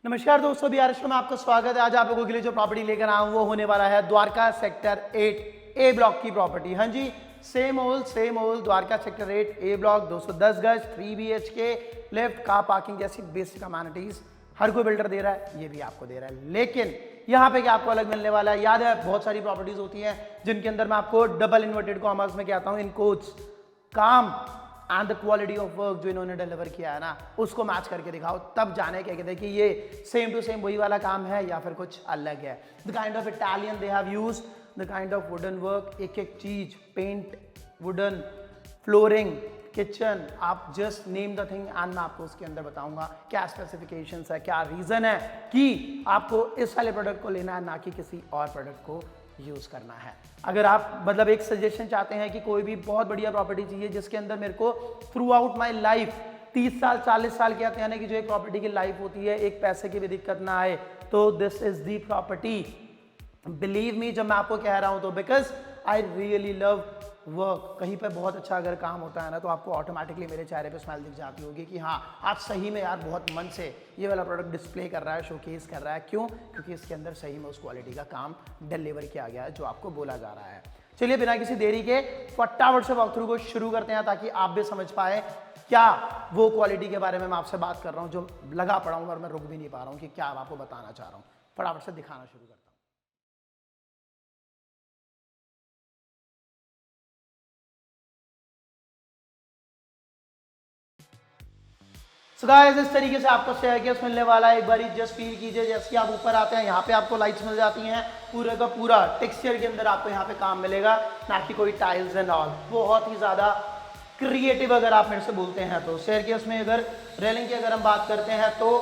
नमस्कार दोस्तों, बिहार शो में आपका स्वागत है। आज आप लोगों के लिए जो प्रॉपर्टी लेकर आया हूं वो होने वाला है द्वारका सेक्टर 8 ए ब्लॉक की प्रॉपर्टी। हाँ जी, सेम ओल्ड द्वारका सेक्टर 8 ए ब्लॉक, 210 गज, 3 BHK, लिफ्ट, कार पार्किंग जैसी बेसिक अमेनिटीज हर कोई बिल्डर दे रहा है, ये भी आपको दे रहा है। लेकिन यहाँ पे क्या आपको अलग मिलने वाला है? याद है बहुत सारी प्रॉपर्टीज होती हैं जिनके अंदर मैं आपको डबल इन्वर्टेड कॉमर्स में कहता हूँ इन कोट्स, काम and the quality of work जो इन्होंने डिलीवर किया है ना, उसको मैच करके दिखाओ, तब जाने क्या कहते हैं कि ये सेम टू सेम वही वाला काम है या फिर कुछ अलग है। The kind of Italian they have used, the kind of wooden work, एक एक चीज, पेंट, वुडन, फ्लोरिंग, किचन, आप just name the thing and मैं आपको उसके अंदर बताऊंगा क्या स्पेसिफिकेशंस है, क्या रीजन है कि आपको इस वाले प्रोडक्ट को लेना है ना कि किसी और प्रोडक्ट को यूज करना है। अगर आप मतलब एक सजेशन चाहते हैं कि कोई भी बहुत बढ़िया प्रॉपर्टी चाहिए जिसके अंदर मेरे को थ्रू आउट माई लाइफ 30 साल 40 साल कहते हैं ना कि जो एक प्रॉपर्टी की लाइफ होती है, एक पैसे की भी दिक्कत ना आए, तो this is the property. Believe me जब मैं आपको कह रहा हूं तो, because I really love work. कहीं पे बहुत अच्छा अगर काम होता है ना तो आपको ऑटोमेटिकली मेरे चेहरे पे स्माइल दिख जाती होगी कि हाँ आज सही में यार बहुत मन से ये वाला प्रोडक्ट डिस्प्ले कर रहा है, शोकेस कर रहा है। क्यों? क्योंकि इसके अंदर सही में उस क्वालिटी का काम डिलीवर किया गया है जो आपको बोला जा रहा है। चलिए बिना किसी देरी के फटाफट से वॉक थ्रू को शुरू करते हैं ताकि आप भी समझ पाए क्या वो क्वालिटी के बारे में मैं आपसे बात कर रहा हूँ जो लगा पड़ा हूँ और मैं रुक भी नहीं पा रहा हूँ कि क्या आपको बताना चाह रहा हूँ। फटाफट से दिखाना शुरू करता हूँ। So guys, इस तरीके से आपको स्टेयरकेस मिलने वाला है। एक बार जस्ट फील कीजिए जैसे कि आप ऊपर आते हैं यहाँ पे आपको लाइट्स मिल जाती हैं, पूरे का पूरा टेक्सचर के अंदर आपको यहाँ पे काम मिलेगा, ना कि कोई टाइल्स एंड ऑल। बहुत ही ज़्यादा क्रिएटिव अगर आप मेरे से बोलते हैं तो। स्टेयरकेस में अगर रेलिंग की अगर हम बात करते हैं तो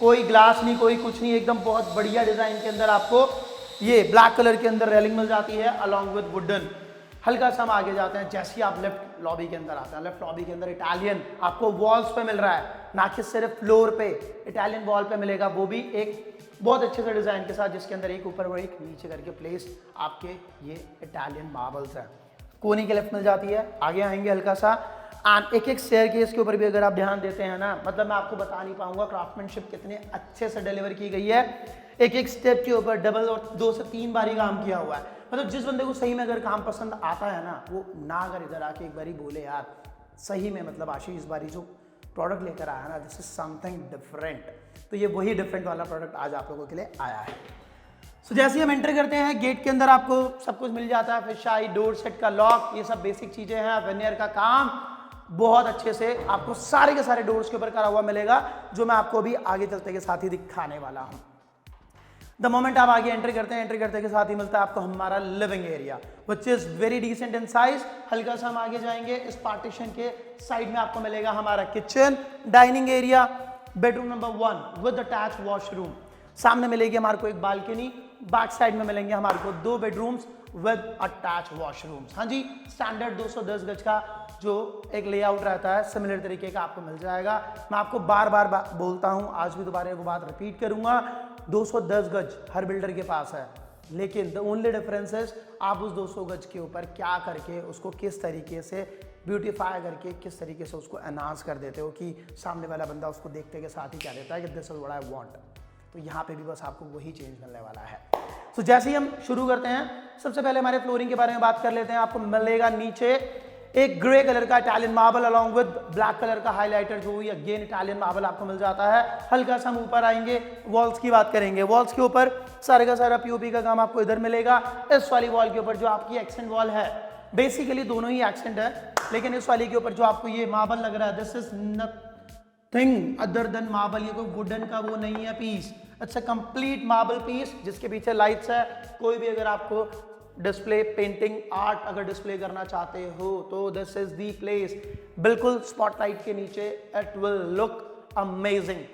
कोई ग्लास नहीं, कोई कुछ नहीं, एकदम बहुत बढ़िया डिज़ाइन के अंदर आपको ये ब्लैक कलर के अंदर रेलिंग मिल जाती है अलॉन्ग विद वुडन। हल्का सा हम आगे जाते हैं, जैसे ही आप लेफ्ट लॉबी के अंदर आते हैं, लेफ्ट लॉबी के अंदर इटालियन आपको वॉल्स पे मिल रहा है, ना कि सिर्फ फ्लोर पे, इटालियन वॉल पे मिलेगा, वो भी एक बहुत अच्छे से डिजाइन के साथ जिसके अंदर एक ऊपर और एक नीचे करके प्लेस आपके ये इटालियन मार्बल्स है। कोनी के लेफ्ट मिल जाती है। आगे आएंगे हल्का सा एंड एक एक स्टेयरकेस के ऊपर भी अगर आप ध्यान देते हैं ना, मतलब मैं आपको बता नहीं पाऊंगा क्राफ्टमैनशिप कितने अच्छे से डिलीवर की गई है। एक एक स्टेप के ऊपर डबल और 2 से 3 बारी काम किया हुआ है। मतलब जिस बंदे को सही में अगर काम पसंद आता है ना, वो ना अगर इधर आके एक बारी बोले यार सही में मतलब आशीष इस बारी जो प्रोडक्ट लेकर आया ना, दिस इज समथिंग डिफरेंट, तो ये वही डिफरेंट वाला प्रोडक्ट आज आप लोगों के लिए आया है। सो जैसे ही हम एंटर करते हैं गेट के अंदर आपको सब कुछ मिल जाता है, फिश आई, डोर सेट का लॉक, ये सब बेसिक चीजें हैं। वेनियर का काम बहुत अच्छे से आपको सारे के सारे डोर्स के ऊपर करा हुआ मिलेगा, जो मैं आपको अभी आगे चलते के साथ ही दिखाने वाला हूँ। द मोमेंट आप आगे एंट्री करते हैं, एंट्री करते के साथ ही मिलता है आपको हमारा living area which is very decent in size. हल्का सा हम आगे जाएंगे, इस पार्टीशन के साइड में आपको मिलेगा हमारा kitchen, dining area, bedroom number 1 with attach washroom. सामने मिलेगी हमारे को एक बालकनी, बैक साइड में मिलेंगे हमारे को 2 बेडरूम्स विद अटैच वॉशरूम्स। हाँ जी, स्टैंडर्ड 210 गज का जो एक लेआउट रहता है सिमिलर तरीके का आपको मिल जाएगा। मैं आपको बार बार बोलता हूँ, आज भी दोबारा वो बात रिपीट करूंगा, 210 गज हर बिल्डर के पास है, लेकिन द ओनली डिफरेंस इज आप उस 200 गज के ऊपर क्या करके उसको किस तरीके से ब्यूटीफाई करके किस तरीके से उसको एनहांस कर देते हो कि सामने वाला बंदा उसको देखते के साथ ही क्या देता है कि this is what I want. तो यहाँ पे भी बस आपको वही चेंज मिलने वाला है। तो जैसे ही हम शुरू करते हैं, सबसे पहले हमारे फ्लोरिंग के बारे में बात कर लेते हैं। आपको मिलेगा नीचे एक ग्रे कलर का Italian marble along with black colour का हाइलाइटर, जो हुई अगेन इटालियन मार्बल आपको मिल जाता है। हल्का सा हम ऊपर आएंगे, वॉल्स की बात करेंगे। वॉल्स के ऊपर सारे का सारा पीओपी का काम आपको इधर मिलेगा। इस वाली वॉल के ऊपर जो आपकी एक्सेंट वॉल है, बेसिकली दोनों ही एक्सेंट है, लेकिन इस वाली के ऊपर जो आपको ये मार्बल लग रहा है, this is nothing other than marble. ये कोई वुडन का वो नहीं है पीस, अच्छा कंप्लीट मार्बल पीस जिसके पीछे लाइट्स है। कोई भी अगर आपको डिस्प्ले, पेंटिंग, आर्ट अगर डिस्प्ले करना चाहते हो तो दिस इज दी प्लेस। बिल्कुल स्पॉटलाइट के नीचे, इट विल लुक अमेजिंग।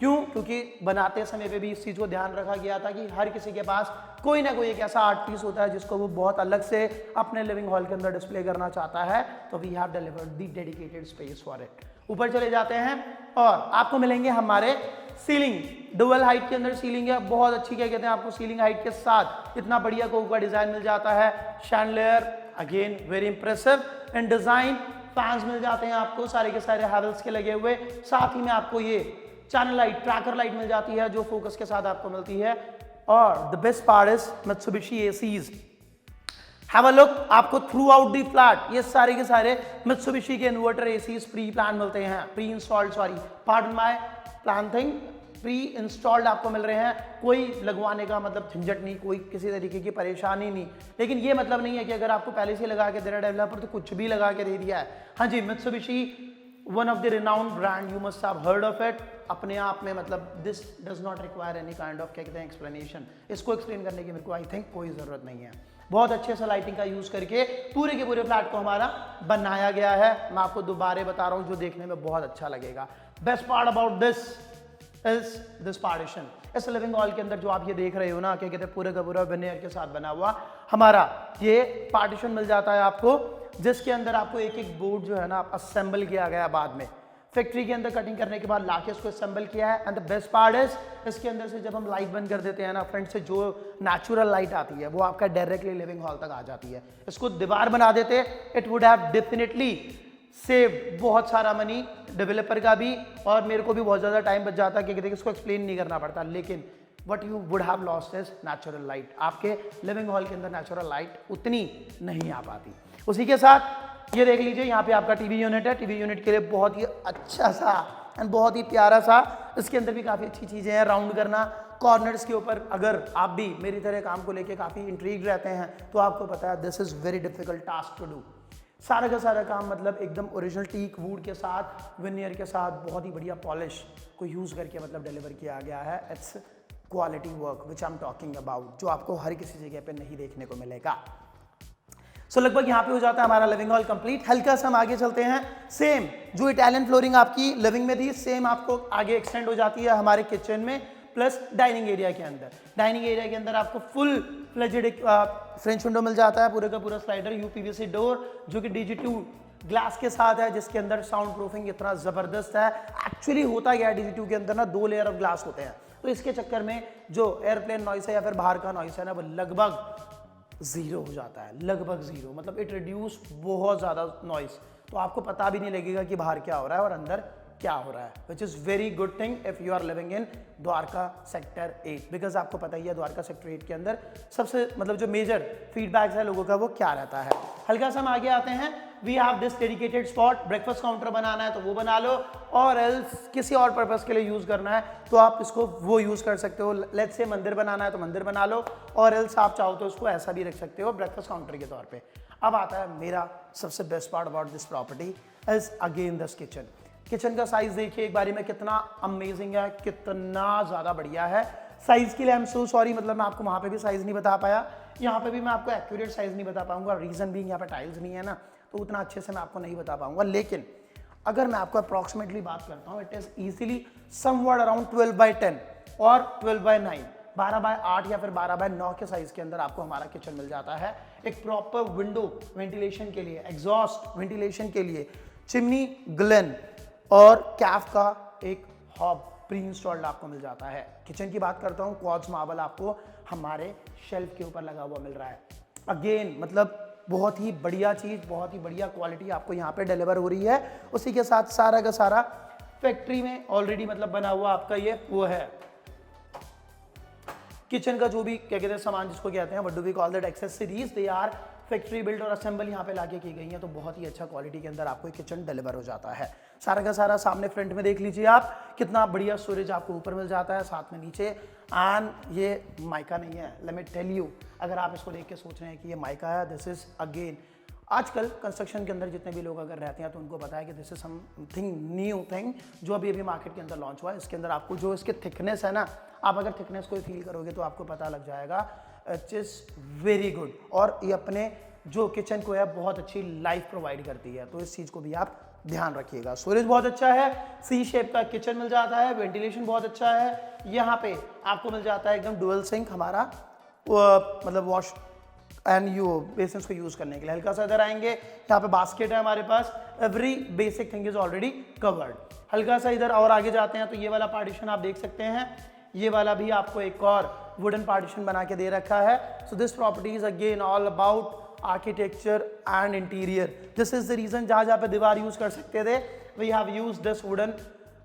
क्यों? क्योंकि बनाते समय पे भी इस चीज को ध्यान रखा गया था कि हर किसी के पास कोई ना कोई एक ऐसा आर्ट पीस होता है जिसको वो बहुत अलग से अपने लिविंग हॉल के अंदर डिस्प्ले करना चाहता है, तो we have delivered the dedicated space for it. ऊपर चले जाते हैं और आपको मिलेंगे हमारे सीलिंग, डुअल हाइट के अंदर सीलिंग है, बहुत अच्छी, क्या कहते हैं आपको सीलिंग हाइट के साथ इतना बढ़िया कोक का डिजाइन मिल जाता है। शैंडलियर अगेन वेरी इंप्रेसिव इन डिजाइन। फैंस मिल जाते हैं आपको सारे के सारे हैवेल्स के लगे हुए, साथ ही में आपको ये चैनल लाइट, ट्रैकर लाइट मिल जाती है जो फोकस के साथ आपको मिलती है। और the best part is Mitsubishi ACs, have a look, आपको थ्रू आउट दी फ्लैट ये सारे के सारे मित्सुबिशी के इन्वर्टर एसीज प्री प्लान मिलते हैं, pre installed, sorry pardon my plan thing, pre installed आपको मिल रहे हैं। कोई लगवाने का मतलब झंझट नहीं, कोई किसी तरीके की परेशानी नहीं। लेकिन ये मतलब नहीं है कि अगर आपको पहले से लगा के दे रहा डेवलपर तो कुछ भी लगा के दे दिया है। हाँ जी, Mitsubishi one of the renowned brand, you must have heard of it. अपने आप में मतलब this does not require any kind of क्या कहते हैं एक्सप्लेनेशन, इसको एक्सप्लेन करने की मेरे को आई थिंक कोई ज़रूरत नहीं है। बहुत अच्छे से लाइटिंग का यूज़ करके पूरे के पूरे फ्लैट को हमारा बनाया गया है। मैं आपको दोबारा बता रहा हूँ जो देखने में बहुत अच्छा लगेगा। Best part about this is this partition. इस लिविंग हॉल के अंदर जो आप ये देख रहे हो ना, क्या कहते हैं पूरे का पूरा विनियर के साथ बना हुआ हमारा ये पार्टीशन मिल जाता है आपको, जिसके अंदर आपको एक एक बोर्ड जो है ना असेंबल किया गया बाद में फैक्ट्री के अंदर कटिंग करने के बाद लाके उसको असेंबल किया है। And the best part is इसके अंदर से जब हम लाइट बंद कर देते हैं ना फ्रंट से, जो नेचुरल लाइट आती है वो आपका डायरेक्टली लिविंग हॉल तक आ जाती है। इसको दीवार बना देते, it would have definitely save बहुत सारा मनी डेवलपर का भी, और मेरे को भी बहुत ज़्यादा टाइम बच जाता है कि इसको एक्सप्लेन नहीं करना पड़ता। लेकिन what you would have lost is natural light. आपके लिविंग हॉल के अंदर नेचुरल लाइट उतनी नहीं आ पाती। उसी के साथ ये देख लीजिए, यहाँ पे आपका टीवी यूनिट है। टीवी यूनिट के लिए बहुत ही अच्छा सा एंड बहुत ही प्यारा सा, इसके अंदर भी काफ़ी अच्छी चीज़ें हैं। राउंड करना कॉर्नर्स के ऊपर, अगर आप भी मेरी तरह काम को लेके काफ़ी इंट्रीग रहते हैं तो आपको पता है this is very difficult task to do. सारा का सारा काम मतलब एकदम ओरिजिनल टीक वुड के साथ, विनियर के साथ, बहुत ही बढ़िया पॉलिश को यूज़ करके मतलब डिलीवर किया गया है। It's quality work which I am talking about, जो आपको हर किसी जगह पे नहीं देखने को मिलेगा। सो लगभग यहाँ पे हो जाता है हमारा लिविंग हॉल कंप्लीट। हल्का सा हम आगे चलते हैं, सेम जो इटालियन फ्लोरिंग आपकी लिविंग में थी सेम आपको आगे एक्सटेंड हो जाती है हमारे किचन में, प्लस डाइनिंग एरिया के अंदर। डाइनिंग एरिया के अंदर आपको फुल फ्लेजेड फ्रेंच विंडो मिल जाता है, पूरे का पूरा स्लाइडर यूपीवीसी डोर जो कि DG2 ग्लास के साथ है, जिसके अंदर साउंड प्रूफिंग इतना ज़बरदस्त है। एक्चुअली होता गया DG2 के अंदर ना 2 लेयर ऑफ ग्लास होते हैं, तो इसके चक्कर में जो एयरप्लेन नॉइस है या फिर बाहर का नॉइस है ना वो लगभग ज़ीरो हो जाता है, लगभग ज़ीरो, मतलब इट रिड्यूस बहुत ज़्यादा नॉइस, तो आपको पता भी नहीं लगेगा कि बाहर क्या हो रहा है और अंदर क्या हो रहा है, which is very good thing if you are living in Dwarka sector 8, because आपको पता ही है द्वारका सेक्टर 8 के अंदर सबसे मतलब जो मेजर फीडबैक्स है लोगों का वो क्या रहता है। हल्का सा हम आगे आते हैं, we have this dedicated spot, breakfast counter बनाना है तो वो बना लो, और एल्स किसी और पर्पस के लिए यूज़ करना है तो आप इसको वो यूज़ कर सकते हो। लेट्स से मंदिर बनाना है तो मंदिर बना लो, और एल्स आप चाहो तो उसको ऐसा भी रख सकते हो ब्रेकफास्ट काउंटर के तौर पे। अब आता है मेरा सबसे best part about this property is again this kitchen. Kitchen का साइज देखिए एक बारी में कितना अमेजिंग है, कितना ज़्यादा बढ़िया है। साइज़ के लिए आई एम सो सॉरी, मतलब मैं आपको वहाँ पे भी साइज़ नहीं बता पाया, यहाँ पे भी मैं आपको एक्यूरेट साइज़ नहीं बता पाऊंगा, रीज़न भी यहाँ पे टाइल्स नहीं है ना, तो उतना अच्छे से मैं आपको नहीं बता पाऊंगा। लेकिन अगर मैं आपको अप्रॉक्सीमेटली बात करता हूँ, इट इज़ ईजिली समवर्ड अराउंड 12/10 और 12/9, 12/8 या फिर 12/9 के साइज़ के अंदर आपको हमारा किचन मिल जाता है। एक प्रॉपर विंडो वेंटिलेशन के लिए, एग्जॉस्ट वेंटिलेशन के लिए, चिमनी ग्लेन और कैफ का एक हॉब प्री इंस्टॉल्ड आपको मिल जाता है। किचन की बात करता हूँ, क्वार्ट्ज मार्बल आपको हमारे शेल्फ के ऊपर लगा हुआ मिल रहा है। अगेन मतलब बहुत ही बढ़िया चीज़, बहुत ही बढ़िया क्वालिटी आपको यहाँ पे डिलीवर हो रही है। उसी के साथ सारा का सारा फैक्ट्री में ऑलरेडी मतलब बना हुआ आपका ये वो है किचन का जो भी क्या कहते हैं सामान जिसको कहते हैं, what do we call that, accessories, they are factory build और असेंबल यहाँ पे लाके की गई हैं, तो बहुत ही अच्छा क्वालिटी के अंदर आपको एक किचन डिलीवर हो जाता है। सारा का सारा सामने फ्रंट में देख लीजिए आप, कितना बढ़िया स्टोरेज आपको ऊपर मिल जाता है, साथ में नीचे। एंड ये माइका नहीं है, लेट मी टेल यू, अगर आप इसको देख के सोच रहे हैं कि ये माइका है, दिस इज अगेन आजकल कंस्ट्रक्शन के अंदर जितने भी लोग अगर रहते हैं तो उनको पता है कि this is something new thing जो अभी मार्केट के अंदर लॉन्च हुआ है। इसके अंदर आपको जो इसके थिकनेस है ना, आप अगर थिकनेस को फील करोगे तो आपको पता लग जाएगा, इट इज़ वेरी गुड। और ये अपने जो किचन को है बहुत अच्छी लाइफ प्रोवाइड करती है, तो इस चीज़ को भी आप ध्यान रखिएगा। स्टोरेज बहुत अच्छा है, सी शेप का किचन मिल जाता है, वेंटिलेशन बहुत अच्छा है। यहाँ पे आपको मिल जाता है एकदम डुअल सिंक हमारा, मतलब वॉश एंड यू बेसिन्स को यूज़ करने के लिए। हल्का सा इधर आएंगे, यहाँ पे बास्केट है हमारे पास, every basic thing is already covered. हल्का सा इधर और आगे जाते हैं तो ये वाला पार्टीशन आप देख सकते हैं, ये वाला भी आपको एक और वुडन पार्टीशन बना के दे रखा है। So this property is again all about architecture and interior. This is the reason जहाँ जहाँ पे दीवार यूज कर सकते थे, we have use this wooden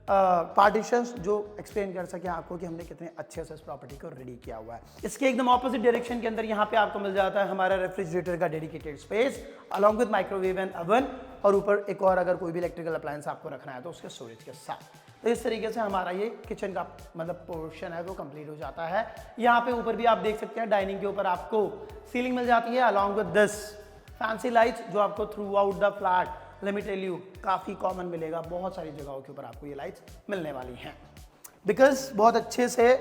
partitions जो एक्सप्लेन कर सके आपको कि हमने कितने अच्छे से इस प्रॉपर्टी को रेडी किया हुआ है। इसके एकदम ऑपोजिट डायरेक्शन के अंदर यहाँ पे आपको मिल जाता है हमारा रेफ्रिजरेटर का dedicated space along with microwave and oven, और ऊपर एक और अगर कोई भी इलेक्ट्रिकल अप्लायंस आपको रखना है तो उसके स्टोरेज के साथ। तो इस तरीके से हमारा ये किचन का मतलब पोर्शन है वो कंप्लीट हो जाता है। यहाँ पे ऊपर भी आप देख सकते हैं डाइनिंग के ऊपर आपको सीलिंग मिल जाती है along with this fancy lights जो आपको throughout the flat let me tell you काफ़ी कॉमन मिलेगा। बहुत सारी जगहों के ऊपर आपको ये लाइट्स मिलने वाली हैं बिकॉज बहुत अच्छे से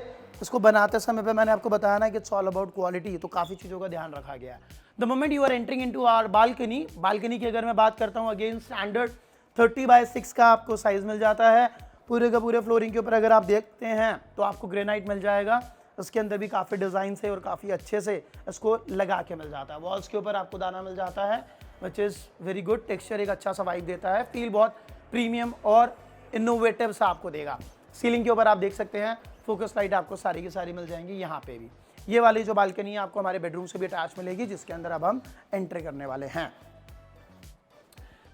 इसको बनाते समय पे मैंने आपको बताया ना कि इट्स ऑल अबाउट क्वालिटी, तो काफ़ी चीज़ों का ध्यान रखा गया है। The moment you are entering into our balcony, balcony की अगर मैं बात करता हूँ अगेन स्टैंडर्ड 30x6 का आपको साइज मिल जाता है। पूरे का पूरे फ्लोरिंग के ऊपर अगर आप देखते हैं तो आपको ग्रेनाइट मिल जाएगा, उसके अंदर भी काफ़ी डिज़ाइन से और काफ़ी अच्छे से इसको लगा के मिल जाता है। वॉल्स के ऊपर आपको दाना मिल जाता है which is very good. Texture एक अच्छा सा वाइब देता है, फील बहुत प्रीमियम और इनोवेटिव सा आपको देगा। सीलिंग के ऊपर आप देख सकते हैं फोकस लाइट आपको सारी की सारी मिल जाएंगी। यहाँ पे भी ये वाली जो बालकनी है आपको हमारे बेडरूम से भी अटैच मिलेगी जिसके अंदर अब हम एंट्री करने वाले हैं।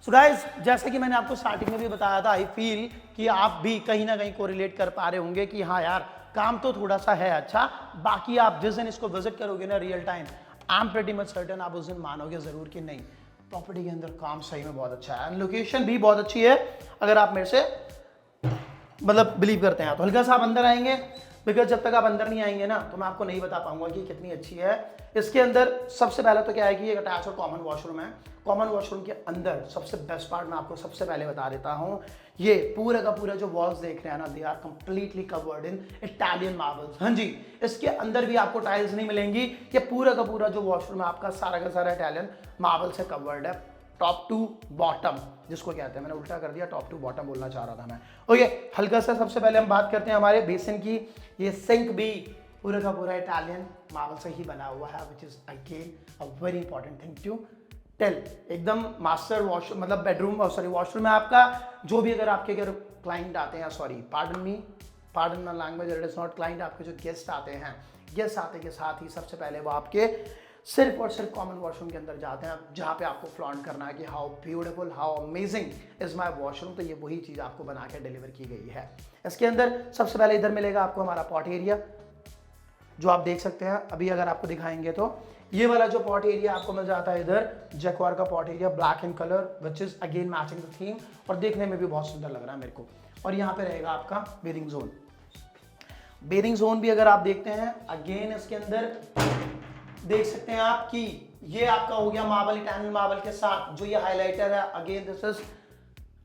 सो गाइस जैसे कि मैंने आपको स्टार्टिंग में भी बताया था, आई फील कि आप भी कहीं ना कहीं कोरिलेट कर पा रहे होंगे कि हाँ यार काम तो थोड़ा सा है अच्छा, बाकी आप जिस दिन इसको विजिट करोगे ना real time, I am pretty much certain आप उस दिन मानोगे जरूर कि नहीं प्रॉपर्टी के अंदर काम सही में बहुत अच्छा है एंड लोकेशन भी बहुत अच्छी है। अगर आप मेरे से मतलब बिलीव करते हैं तो हल्का सा आप अंदर आएंगे, बिकॉज जब तक आप अंदर नहीं आएंगे ना तो मैं आपको नहीं बता पाऊंगा कि कितनी अच्छी है। इसके अंदर सबसे पहले तो क्या है कि एक अटैच और कॉमन वॉशरूम है। कॉमन वॉशरूम के अंदर सबसे बेस्ट पार्ट मैं आपको सबसे पहले बता देता हूँ, ये पूरा का पूरा जो वॉल्स देख रहे हैं ना they are completely covered in Italian marbles. हाँ जी, इसके अंदर भी आपको टाइल्स नहीं मिलेंगी, ये पूरा का पूरा जो वॉशरूम है आपका सारा का सारा इटालियन मार्बल से कवर्ड है टॉप टू बॉटम, जिसको कहते हैं, मैंने उल्टा कर दिया, टॉप टू बॉटम बोलना चाह रहा था मैं। ओके, हल्का सा सबसे पहले हम बात करते हैं हमारे बेसिन की। ये सिंक भी पूरा का पूरा इटालियन मार्बल से ही बना हुआ है which is again a very important thing to tell. एकदम मास्टर वॉशरूम मतलब बेडरूम सॉरी वॉशरूम है आपका। जो भी अगर आपके घर क्लाइंट आते हैं, sorry pardon my language, it is not client, आपके जो गेस्ट आते हैं, गेस्ट आते के साथ ही सबसे पहले वो आपके सिर्फ और सिर्फ कॉमन वॉशरूम के अंदर जाते हैं जहाँ पे आपको फ्लॉन्ट करना है कि how beautiful how amazing is my washroom. तो ये वही चीज़ आपको बना के डिलीवर की गई है। इसके अंदर सबसे पहले इधर मिलेगा आपको हमारा पॉट एरिया जो आप देख सकते हैं। अभी अगर आपको दिखाएंगे तो ये वाला जो पॉट एरिया आपको मिल जाता है इधर, जैक्वार का pot area black in colour which is again matching the theme और देखने में भी बहुत सुंदर लग रहा है मेरे को। और यहाँ पे रहेगा आपका बेरिंग जोन। बेरिंग जोन भी अगर आप देखते हैं अगेन इसके अंदर देख सकते हैं आप कि ये आपका हो गया मार्बल, इटालियन मार्बल के साथ जो ये हाइलाइटर है। Again this is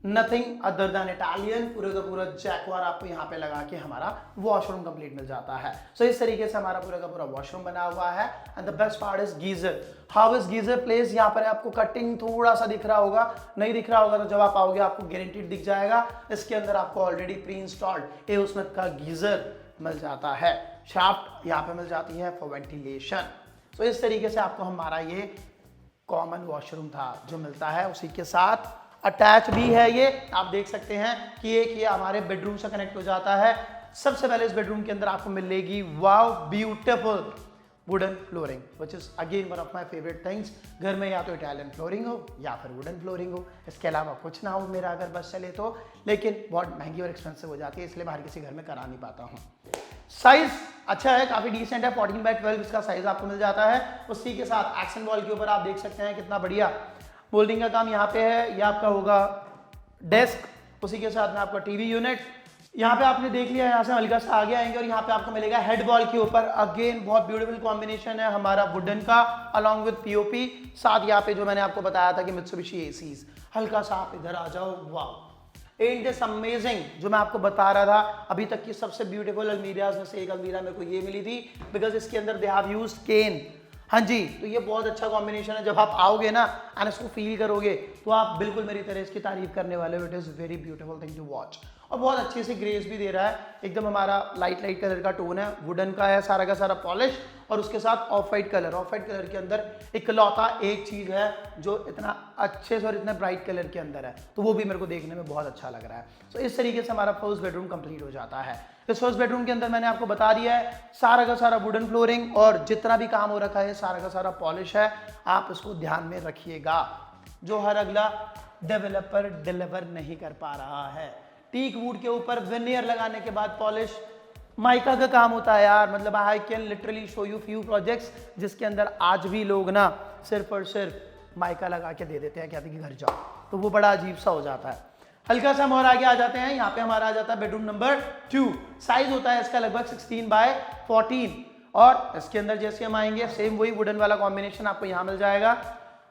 nothing other than Italian. पूरे का पूरा जैक्वार आपको यहाँ पे लगा के हमारा वॉशरूम कंप्लीट मिल जाता है। सो इस तरीके से हमारा पूरा का पूरा वॉशरूम बना हुआ है। And the best part is geyser. How is geyser place? यहाँ पर आपको कटिंग थोड़ा सा दिख रहा होगा, नहीं दिख रहा होगा तो जब आप आओगे आपको गारंटीड दिख जाएगा। इसके अंदर आपको ऑलरेडी प्री इंस्टॉल्ड एओस्मिथ का गीजर मिल जाता है। शाफ्ट यहाँ पे मिल जाती है फॉर वेंटिलेशन। तो इस तरीके से आपको हमारा ये कॉमन वॉशरूम था जो मिलता है, उसी के साथ अटैच भी है। ये आप देख सकते हैं कि एक ये हमारे बेडरूम से कनेक्ट हो जाता है। सबसे पहले इस बेडरूम के अंदर आपको मिलेगी wow beautiful wooden flooring which is again one of my favourite things. घर में या तो इटालियन फ्लोरिंग हो या फिर वुडन फ्लोरिंग हो, इसके अलावा कुछ ना हो मेरा अगर बस चले तो, लेकिन बहुत महंगी और एक्सपेंसिव हो जाती है इसलिए बाहर किसी घर में करा नहीं पाता हूँ। साइज अच्छा है, काफी डिसेंट है, 14x12 इसका साइज आपको मिल जाता है। उसी के साथ एक्शन वॉल के ऊपर आप देख सकते हैं कितना बढ़िया मोल्डिंग का काम यहाँ पे है। ये आपका होगा डेस्क, उसी के साथ में आपका टीवी यूनिट। यहाँ पे आपने देख लिया, यहाँ से हल्का सा आगे आएंगे और यहाँ पे आपको मिलेगा हेड वॉल के ऊपर अगेन बहुत ब्यूटीफुल कॉम्बिनेशन है हमारा वुडन का अलॉन्ग विद पीओपी। साथ यहाँ पे जो मैंने आपको बताया था कि मित्सुबिशी एसीज। हल्का सा आप इधर आ जाओ, वाह एंड दिस अमेजिंग जो मैं आपको बता रहा था अभी तक की सबसे ब्यूटीफुल अलमीराज में से एक अलमीरा मेरे को ये मिली थी बिकॉज इसके अंदर दे हैव यूज्ड केन। हाँ जी, तो ये बहुत अच्छा कॉम्बिनेशन है। जब आप आओगे ना एंड इसको फील करोगे तो आप बिल्कुल मेरी तरह इसकी तारीफ करने वाले हो। It is very beautiful thing to watch और बहुत अच्छे से ग्रेस भी दे रहा है। एकदम हमारा लाइट कलर का टोन है, वुडन का है सारा का सारा पॉलिश और उसके साथ of white colour. Of white colour के अंदर इकलौता एक चीज है जो इतना अच्छे से और इतने ब्राइट कलर के अंदर है, तो वो भी मेरे को देखने में बहुत अच्छा लग रहा है। तो इस तरीके से हमारा फर्स्ट बेडरूम कंप्लीट हो जाता है। इस फर्स्ट बेडरूम के अंदर मैंने आपको बता दिया है सारा का सारा वुडन फ्लोरिंग और जितना भी काम हो रखा है सारा का सारा पॉलिश है। आप इसको ध्यान में रखिएगा, जो हर अगला डेवलपर डिलीवर नहीं कर पा रहा है। टीक वुड के ऊपर वेनियर लगाने के बाद पॉलिश माइका का काम होता है यार। मतलब I can literally show you few projects जिसके अंदर आज भी लोग ना सिर्फ और सिर्फ माइका लगा के दे देते हैं, कहते हैं कि घर जाओ, तो वो बड़ा अजीब सा हो जाता है। हल्का सा हम और आगे आ जाते हैं। यहाँ पे हमारा आ जाता है बेडरूम नंबर 2। साइज होता है इसका लगभग 16x14 और इसके अंदर जैसे हम आएंगे सेम वही वुडन वाला कॉम्बिनेशन आपको यहाँ मिल जाएगा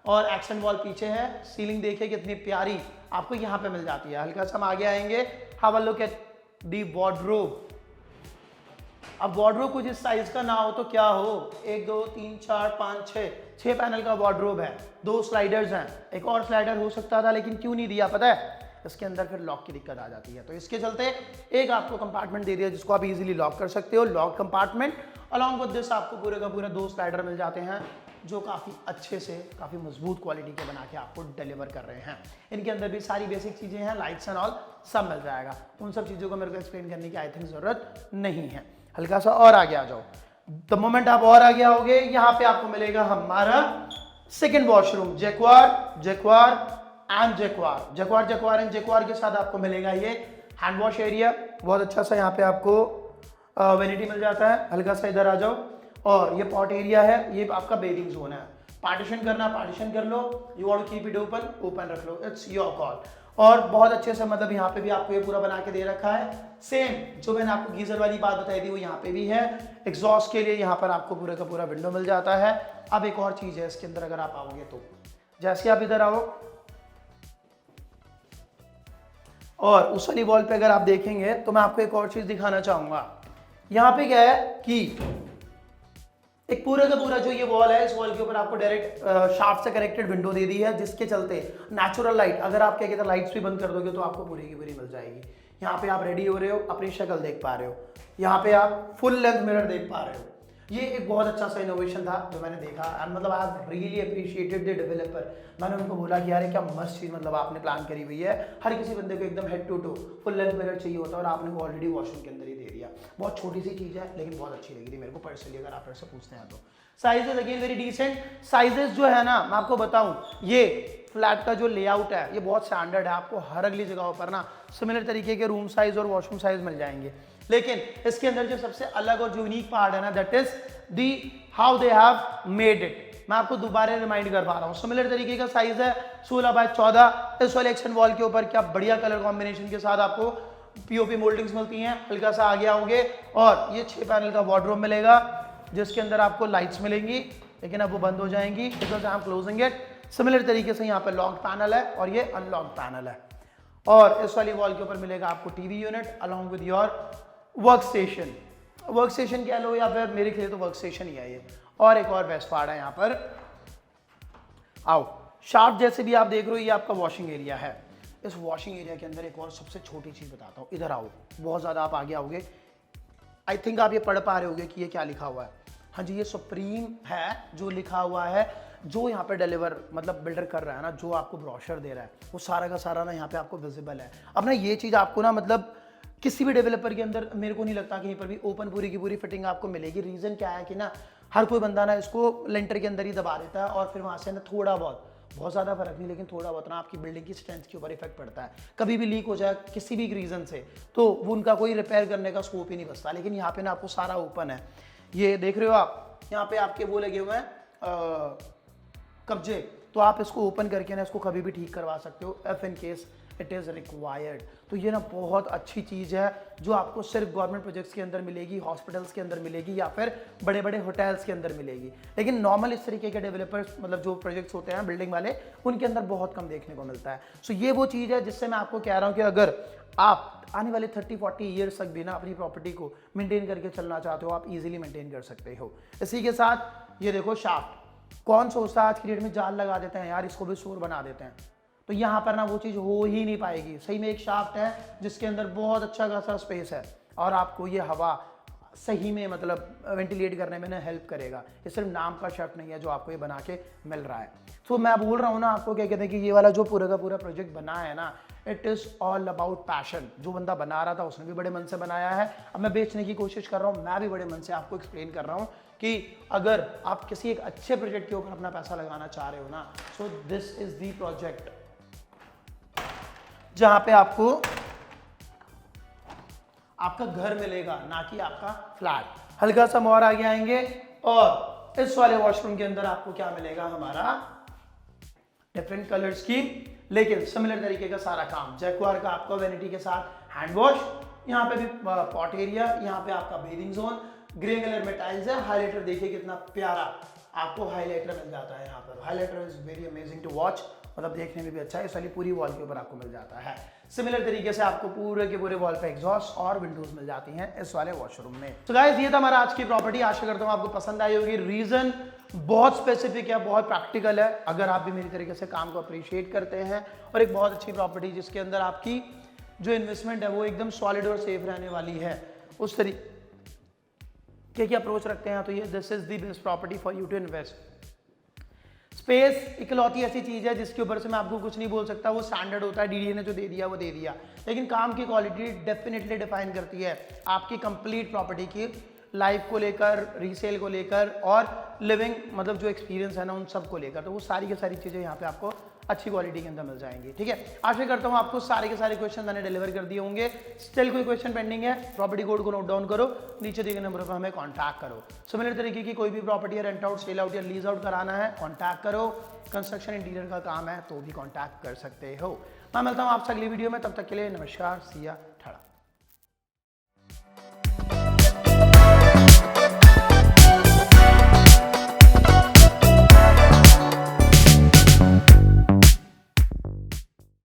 और एक्शन वॉल पीछे है। सीलिंग देखिए कितनी प्यारी आपको यहाँ पे मिल जाती है। हल्का सा हम आगे आएंगे, have a look at the wardrobe. अब वार्डरोब कुछ इस साइज का ना हो तो क्या हो, 1 2 3 4 5 6 पैनल का वार्डरोब है, 2 स्लाइडर्स हैं। एक और स्लाइडर हो सकता था लेकिन क्यों नहीं दिया पता है, इसके अंदर फिर लॉक की दिक्कत आ जाती है, तो इसके चलते एक आपको कंपार्टमेंट दे दिया जिसको आप इजीली लॉक कर सकते हो, lock compartment. Along with this आपको पूरे का पूरा 2 स्लाइडर मिल जाते हैं जो काफ़ी अच्छे से काफ़ी मजबूत क्वालिटी के बना के आपको डिलीवर कर रहे हैं। इनके अंदर भी सारी बेसिक चीज़ें हैं, लाइट्स एंड ऑल सब मिल जाएगा। उन सब चीज़ों को मेरे को एक्सप्लेन करने की आई थिंक ज़रूरत नहीं है। हल्का सा और आगे आ जाओ। द मोमेंट आप और आगे आओगे यहाँ पे आपको मिलेगा हमारा सेकेंड वॉशरूम, जैक्वार जैक्वार एंड जैक्वार, जैक्वार जैक्वार एंड जैक्वार के साथ आपको मिलेगा ये हैंड वॉश एरिया। बहुत अच्छा सा यहाँ पे आपको वेनिटी मिल जाता है। हल्का सा इधर आ जाओ और ये पॉट एरिया है, ये आपका बेदिंग जोन है। पार्टीशन करना पार्टीशन कर लो, you want to keep it open open रख लो, इट्स योर कॉल। और बहुत अच्छे से मतलब यहाँ पे भी आपको ये पूरा बना के दे रखा है। सेम जो मैंने आपको गीजर वाली बात बताई थी वो यहाँ पे भी है। एग्जॉस्ट के लिए यहाँ पर आपको पूरा का पूरा विंडो मिल जाता है। अब एक और चीज है इसके अंदर, अगर आप आओगे तो जैसे आप इधर आओ और उस वाली वॉल पे अगर आप देखेंगे तो मैं आपको एक और चीज दिखाना चाहूंगा। यहाँ पे क्या है कि एक पूरा का पूरा जो ये वॉल है, इस वॉल के ऊपर आपको डायरेक्ट शाफ्ट से कनेक्टेड विंडो दे दी है जिसके चलते नेचुरल लाइट, अगर आप क्या कहते हैं लाइट्स भी बंद कर दोगे तो आपको पूरी की पूरी मिल जाएगी। यहाँ पे आप रेडी हो रहे हो, अपनी शक्ल देख पा रहे हो, यहाँ पे आप फुल लेंथ मिरर देख पा रहे हो। ये एक बहुत अच्छा सा इनोवेशन था जो मैंने देखा एंड मतलब I really appreciated the developer. मैंने उनको बोला कि यार क्या मस्त चीज मतलब आपने प्लान करी हुई है। हर किसी बंदे को एकदम head to toe full length mirror चाहिए होता है और आपने वो ऑलरेडी वॉशरूम के अंदर ही दे दिया। बहुत छोटी सी चीज है लेकिन बहुत अच्छी लगी थी मेरे को पर्सनली, अगर आप मेरे से पूछते हैं तो। Sizes again very decent sizes जो है ना, मैं आपको बताऊं ये फ्लैट का जो लेआउट है ये बहुत स्टैंडर्ड है। आपको हर अगली जगहों पर ना सिमिलर तरीके के रूम साइज और वॉशरूम साइज मिल जाएंगे, लेकिन इसके अंदर जो सबसे अलग और जो यूनिक पार्ट है ना that is the how they have made it. मैं आपको दोबारा रिमाइंड कर पा रहा हूँ, सिमिलर तरीके का साइज है 16x14। इस वाले एक्शन वॉल के ऊपर क्या बढ़िया कलर कॉम्बिनेशन के साथ आपको पीओपी मोल्डिंग्स मिलती हैं। हल्का सा आगे आओगे और ये 6 पैनल का वार्डरोब मिलेगा जिसके अंदर आपको लाइट्स मिलेंगी, लेकिन अब वो बंद हो जाएंगी because I am closing it. Similar तरीके से यहाँ पे लॉक्ड पैनल है और ये अनलॉक्ड पैनल है। और इस वाली वॉल के ऊपर मिलेगा आपको TV unit along with your work station कह लो या फिर मेरे लिए तो वर्क स्टेशन ही है ये। और एक और बेस्ट पार्ट है यहाँ पर, आओ शाफ्ट जैसे भी आप देख रहे हो ये आपका वॉशिंग एरिया है। इस वॉशिंग एरिया के अंदर एक और सबसे छोटी चीज बताता हूँ, इधर आओ, बहुत ज्यादा आप आगे आओगे। आई थिंक आप ये पढ़ पा रहे होगे कि ये क्या लिखा हुआ है। हाँ जी, ये सुप्रीम है जो लिखा हुआ है, जो यहाँ पे डिलीवर मतलब बिल्डर कर रहा है ना, जो आपको ब्रोशर दे रहा है वो सारा का सारा ना यहाँ पे आपको विजिबल है। अब ना ये चीज आपको ना मतलब किसी भी डेवलपर के अंदर मेरे को नहीं लगता कहीं पर भी ओपन पूरी की पूरी फिटिंग आपको मिलेगी। रीजन क्या है कि ना हर कोई बंदा ना इसको लेंटर के अंदर ही दबा देता है और फिर वहां से ना थोड़ा बहुत ज़्यादा फर्क नहीं लेकिन थोड़ा बहुत ना आपकी बिल्डिंग की स्ट्रेंथ के ऊपर इफेक्ट पड़ता है। कभी भी लीक हो जाए किसी भी रीजन से तो वो उनका कोई रिपेयर करने का स्कोप ही नहीं बचता। लेकिन यहाँ पे ना आपको सारा ओपन है, ये देख रहे हो आप, यहाँ पे आपके वो लगे हुए हैं कब्जे, तो आप इसको ओपन करके ना इसको कभी भी ठीक करवा सकते हो if in case it is required. तो ये ना बहुत अच्छी चीज़ है जो आपको सिर्फ गवर्नमेंट प्रोजेक्ट्स के अंदर मिलेगी, हॉस्पिटल्स के अंदर मिलेगी या फिर बड़े बड़े होटल्स के अंदर मिलेगी। लेकिन नॉर्मल इस तरीके के डेवलपर्स मतलब जो प्रोजेक्ट्स होते हैं बिल्डिंग वाले उनके अंदर बहुत कम देखने को मिलता है। सो ये वो चीज़ है जिससे मैं आपको कह रहा हूँ कि अगर आप आने वाले 30-40 ईयर्स तक भी ना अपनी प्रॉपर्टी को मेंटेन करके चलना चाहते हो आप इजीली मेंटेन कर सकते हो। इसी के साथ ये देखो शाफ्ट, कौन सोचता है आज की डेट में जाल लगा देते हैं यार इसको भी शोर बना देते हैं, तो यहाँ पर ना वो चीज़ हो ही नहीं पाएगी। सही में एक शाफ्ट है जिसके अंदर बहुत अच्छा खासा स्पेस है और आपको ये हवा सही में मतलब वेंटिलेट करने में ना हेल्प करेगा। ये सिर्फ नाम का शाफ्ट नहीं है जो आपको ये बना के मिल रहा है। तो मैं बोल रहा हूँ ना आपको क्या कहते हैं कि ये वाला जो पूरा का पूरा प्रोजेक्ट बना है ना, it is all about passion. जो बंदा बना रहा था उसने भी बड़े मन से बनाया है, अब मैं बेचने की कोशिश कर रहा हूँ, मैं भी बड़े मन से आपको एक्सप्लेन कर रहा हूँ कि अगर आप किसी एक अच्छे प्रोजेक्ट के ऊपर अपना पैसा लगाना चाह रहे हो ना, so this is the project जहां पे आपको आपका घर मिलेगा, ना कि आपका फ्लैट। हल्का सा और आगे आएंगे और इस वाले वॉशरूम के अंदर आपको क्या मिलेगा, हमारा डिफरेंट कलर्स की लेकिन सिमिलर तरीके का सारा काम। जैक्वार का आपका वेनिटी के साथ हैंड वॉश, यहाँ पे भी पॉट एरिया, यहाँ पे आपका बेदिंग जोन, ग्रे कलर में टाइल्स है। हाइलाइटर देखिए कितना प्यारा आपको हाइलाइटर मिल जाता है यहाँ पर। Highlighter is very amazing to watch, मतलब देखने में भी अच्छा है। इस वाली पूरी वॉल के ऊपर आपको मिल जाता है। सिमिलर तरीके से आपको पूरे के पूरे वॉल पे एग्जॉस्ट और विंडोज मिल जाती हैं इस वाले वॉशरूम में। तो गाइस ये था हमारा आज की प्रॉपर्टी। आशा करता हूँ आपको पसंद आई होगी। रीजन बहुत स्पेसिफिक है, बहुत प्रैक्टिकल है। अगर आप भी मेरी तरीके से काम को अप्रिशिएट करते हैं और एक बहुत अच्छी प्रॉपर्टी जिसके अंदर आपकी जो इन्वेस्टमेंट है वो एकदम सॉलिड और सेफ रहने वाली है, उस तरीके की अप्रोच रखते हैं, तो ये this is the best property for you to invest. Space इकलौती ऐसी चीज है जिसके ऊपर से मैं आपको कुछ नहीं बोल सकता, वो स्टैंडर्ड होता है, डीडीए ने जो दे दिया वो दे दिया, लेकिन काम की क्वालिटी डेफिनेटली डिफाइन करती है आपकी कंप्लीट प्रॉपर्टी की लाइफ को लेकर, रीसेल को लेकर और लिविंग मतलब जो एक्सपीरियंस है ना उन सब को लेकर। तो वो सारी की सारी चीज़ें यहाँ पे आपको अच्छी क्वालिटी के अंदर मिल जाएंगी। ठीक है, आशा करता हूँ आपको सारे के सारे क्वेश्चन मैंने डिलीवर कर दिए होंगे। स्टिल कोई क्वेश्चन पेंडिंग है, प्रॉपर्टी कोड को नोट डाउन करो, नीचे दिए गए नंबर पर हमें कॉन्टैक्ट करो। सिमिलर तरीके की कोई भी property rent out, sell out या लीज आउट कराना है कॉन्टैक्ट करो। कंस्ट्रक्शन इंटीरियर का काम है तो भी कॉन्टैक्ट कर सकते हो। मैं मिलता हूँ आपसे अगली वीडियो में, तब तक के लिए नमस्कार, सिया, ठड़ा।